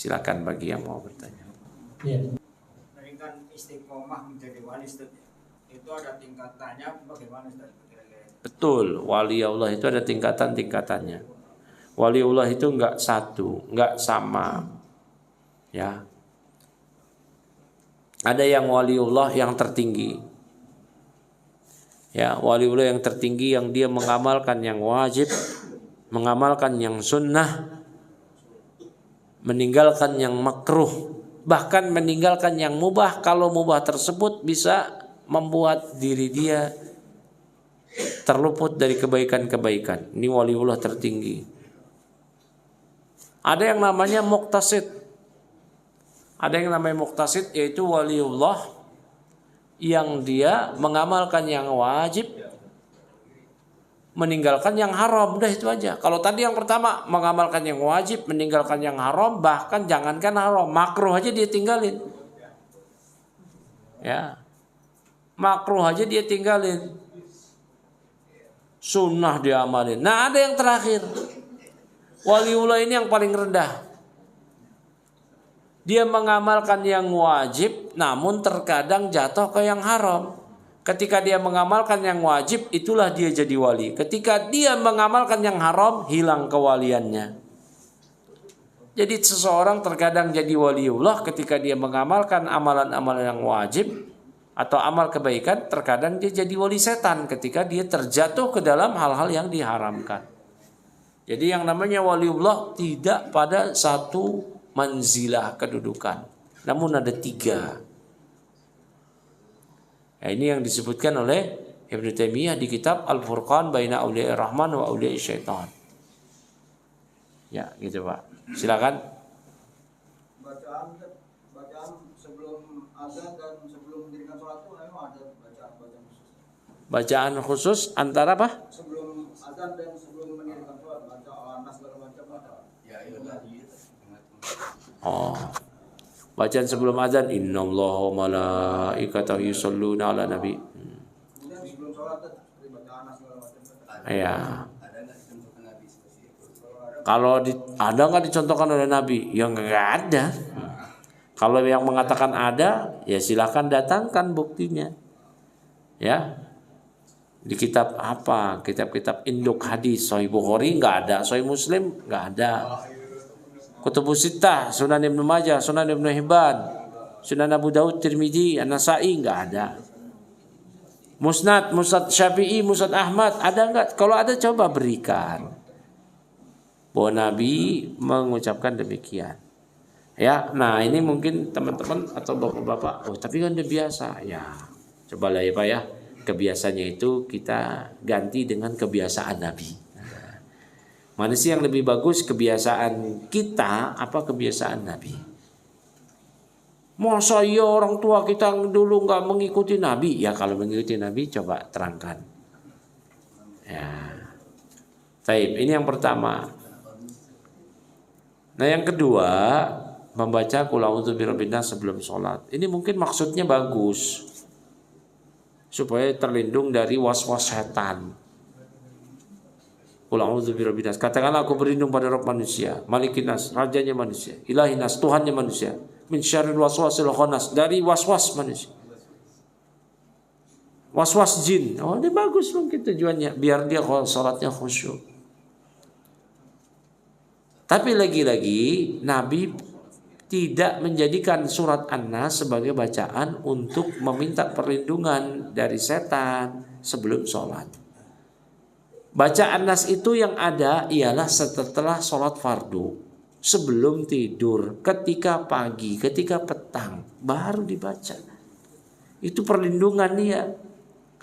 Silakan bagi yang mau bertanya. Iya. Kan istiqomah menjadi wali Ustaz, itu ada tingkatannya bagaimana Ustaz? Betul, wali Allah itu ada tingkatan-tingkatannya. Waliullah itu enggak satu, enggak sama. Ya. Ada yang waliullah yang tertinggi. Ya, waliullah yang tertinggi yang dia mengamalkan yang wajib, mengamalkan yang sunnah, meninggalkan yang makruh, bahkan meninggalkan yang mubah kalau mubah tersebut bisa membuat diri dia terluput dari kebaikan-kebaikan. Ini waliullah tertinggi. Ada yang namanya muqtasid. Ada yang namanya muqtasid, yaitu waliullah yang dia mengamalkan yang wajib, meninggalkan yang haram. Udah itu aja. Kalau tadi yang pertama mengamalkan yang wajib, meninggalkan yang haram, bahkan jangankan haram, makruh aja dia tinggalin. Ya. Makruh aja dia tinggalin. Sunnah dia amalin. Nah, ada yang terakhir. Waliullah ini yang paling rendah. Dia mengamalkan yang wajib, namun terkadang jatuh ke yang haram. Ketika dia mengamalkan yang wajib, itulah dia jadi wali. Ketika dia mengamalkan yang haram, hilang kewaliannya. Jadi seseorang terkadang jadi waliullah ketika dia mengamalkan amalan-amalan yang wajib atau amal kebaikan. Terkadang dia jadi wali setan ketika dia terjatuh ke dalam hal-hal yang diharamkan. Jadi yang namanya waliullah tidak pada satu manzilah kedudukan, namun ada 3. Nah, ini yang disebutkan oleh Ibnu Taimiyah di kitab Al-Furqan Baina Auliya'ir Rahman wa Auliya'is Syaitan. Ya, gitu Pak. Silakan. Bacaan sebelum azan dan sebelum mendirikan sholat itu memang ada bacaan khusus. Bacaan khusus antara apa? Sebelum azan dan sebelum mendirikan sholat, baca Al-Nas segala macam ada. Ya, itu tadi. Oh. Bacaan sebelum azan, innallaha wa malaikatahu yusholluna 'alan nabi. Kemudian sebelum sholat baca Al-Nas segala macam. Iya. Kalau ada nggak dicontohkan oleh Nabi? Ya nggak ada. Kalau yang mengatakan ada, ya silakan datangkan buktinya. Ya, di kitab apa? Kitab-kitab induk hadis, Sahih Bukhari nggak ada, Sahih Muslim nggak ada. Kutubus Sittah, Sunan Ibnu Majah, Sunan Ibnu Hibban, Sunan Abu Daud, Tirmidzi, An-Nasa'i nggak ada. Musnad Syafi'i, Musnad Ahmad ada nggak? Kalau ada coba berikan. Bahwa Nabi mengucapkan demikian. Ya, nah ini mungkin teman-teman atau bapak-bapak, oh tapi kan udah biasa. Ya, cobalah ya Pak ya. Kebiasaannya itu kita ganti dengan kebiasaan Nabi. Mana sih yang lebih bagus, kebiasaan kita apa kebiasaan Nabi? Masa iya orang tua kita dulu nggak mengikuti Nabi? Ya kalau mengikuti Nabi coba terangkan. Ya, baik. Ini yang pertama. Nah yang kedua, membaca Qul a'udzu birabbin nas sebelum sholat. Ini mungkin maksudnya bagus, supaya terlindung dari was-was setan. Qul a'udzu birabbin nas. Katakanlah aku berlindung pada Rabb manusia, Malikin nas, rajanya manusia, Ilahin nas, Tuhannya manusia, min syarril waswasil khannas, dari was-was manusia. Was-was jin. Oh, ini bagus mungkin tujuannya biar dia sholatnya khusyuk. Tapi lagi-lagi Nabi tidak menjadikan surat An-Nas sebagai bacaan untuk meminta perlindungan dari setan sebelum sholat. Bacaan Nas itu yang ada ialah setelah sholat fardu, sebelum tidur, ketika pagi, ketika petang, baru dibaca. Itu perlindungan dia.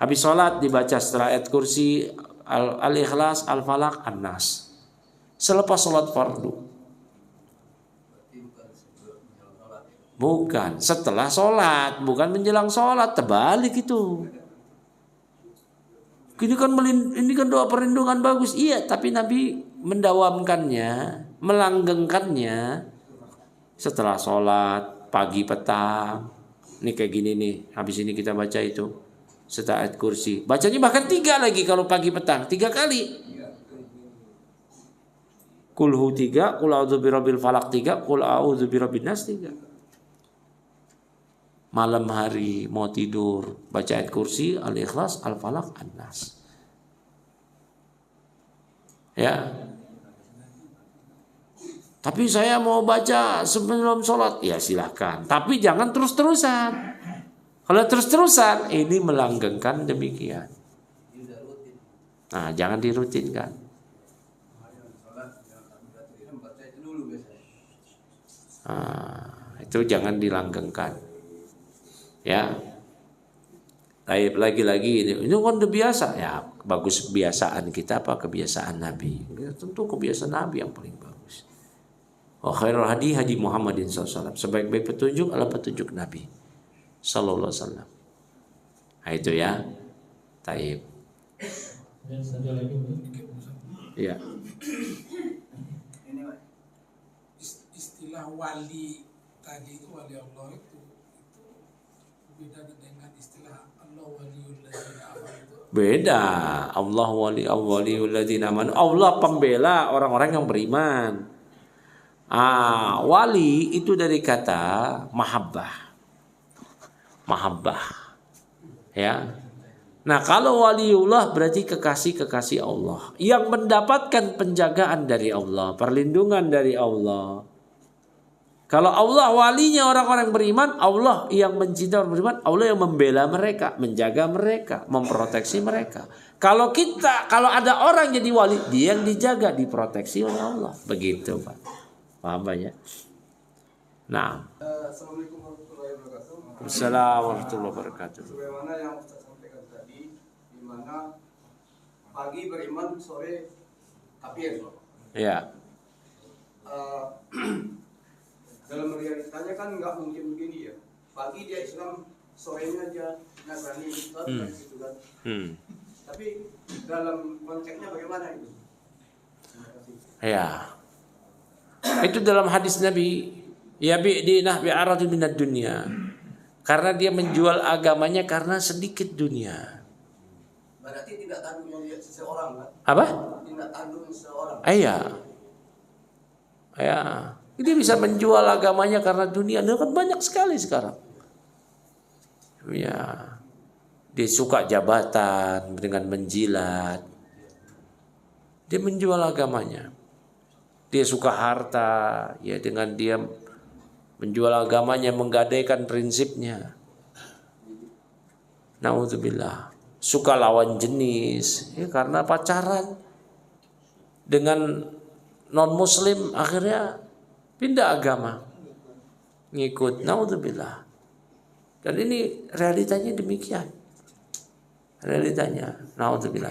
Habis sholat dibaca setelah ayat kursi, Al-Ikhlas, Al-Falaq, An-Nas. Selepas sholat fardu. Bukan, setelah sholat, bukan menjelang sholat, terbalik itu. Ini kan doa perlindungan bagus, iya, tapi Nabi mendawamkannya, melanggengkannya setelah sholat, pagi petang. Ini kayak gini nih, habis ini kita baca itu setelah ayat kursi. Bacanya bahkan 3 lagi kalau pagi petang, 3 kali. Kulhu 3, Qul a'udzu birabbil falaq 3, Qul a'udzu birabbin nas 3. Malam hari mau tidur baca ayat kursi, Al-Ikhlas, Al-Falaq, An-Nas. Ya. Tapi saya mau baca sebelum sholat, ya silahkan. Tapi jangan terus-terusan. Kalau terus-terusan, ini melanggengkan demikian. Nah, jangan dirutinkan. Nah, itu jangan dilanggengkan. Ya, lagi-lagi ini kan udah biasa ya, bagus kebiasaan kita apa kebiasaan Nabi? Ya, tentu kebiasaan Nabi yang paling bagus. Wa khairul hadi hadi Muhammadin SAW. Sebaik-baik petunjuk adalah petunjuk Nabi sallallahu alaihi wasallam. Nah, itu ya. Taib. Dan satu lagi Ya. Ini Pak. Istilah wali tadi itu wali Allah itu beda dengan istilah Allah waliul ladzina amanu. Beda. Allah waliul ladzina amanu. Allah pembela orang-orang yang beriman. Wali itu dari kata mahabbah. Mahabbah. Ya. Nah, kalau waliullah berarti kekasih-kekasih Allah yang mendapatkan penjagaan dari Allah, perlindungan dari Allah. Kalau Allah walinya orang-orang beriman, Allah yang mencintai orang beriman, Allah yang membela mereka, menjaga mereka, memproteksi mereka. Kalau ada orang jadi wali, dia yang dijaga, diproteksi oleh Allah. Begitu, Pak. Paham Pak ya? Nah. Assalamualaikum warahmatullahi wabarakatuh. Assalamualaikum warahmatullahi wabarakatuh. Sebagaimana yang Ustaz sampaikan tadi, di mana pagi beriman, sore kafir. Ya. Dalam realitanya kan nggak mungkin begini ya. Pagi dia Islam, sorenya dia Nasrani, gitu kan. Tapi dalam konteksnya bagaimana itu? Terima kasih. Ya. Itu dalam hadis Nabi, ya bi'dinah bi'aradu minad dunya. Karena dia menjual agamanya karena sedikit dunia. Berarti tidak tanggung lihat seseorang kan? Apa? Tidak tanggung seseorang. Iya. Ya. Dia bisa menjual agamanya karena dunia. Dia kan banyak sekali sekarang. Ya. Dia suka jabatan dengan menjilat. Dia menjual agamanya. Dia suka harta, ya dengan dia menjual agamanya, menggadaikan prinsipnya. Nauzubillah. Suka lawan jenis, ya karena pacaran dengan non muslim akhirnya pindah agama, ngikut. Nauzubillah. Dan ini realitanya demikian. Realitanya. Nauzubillah.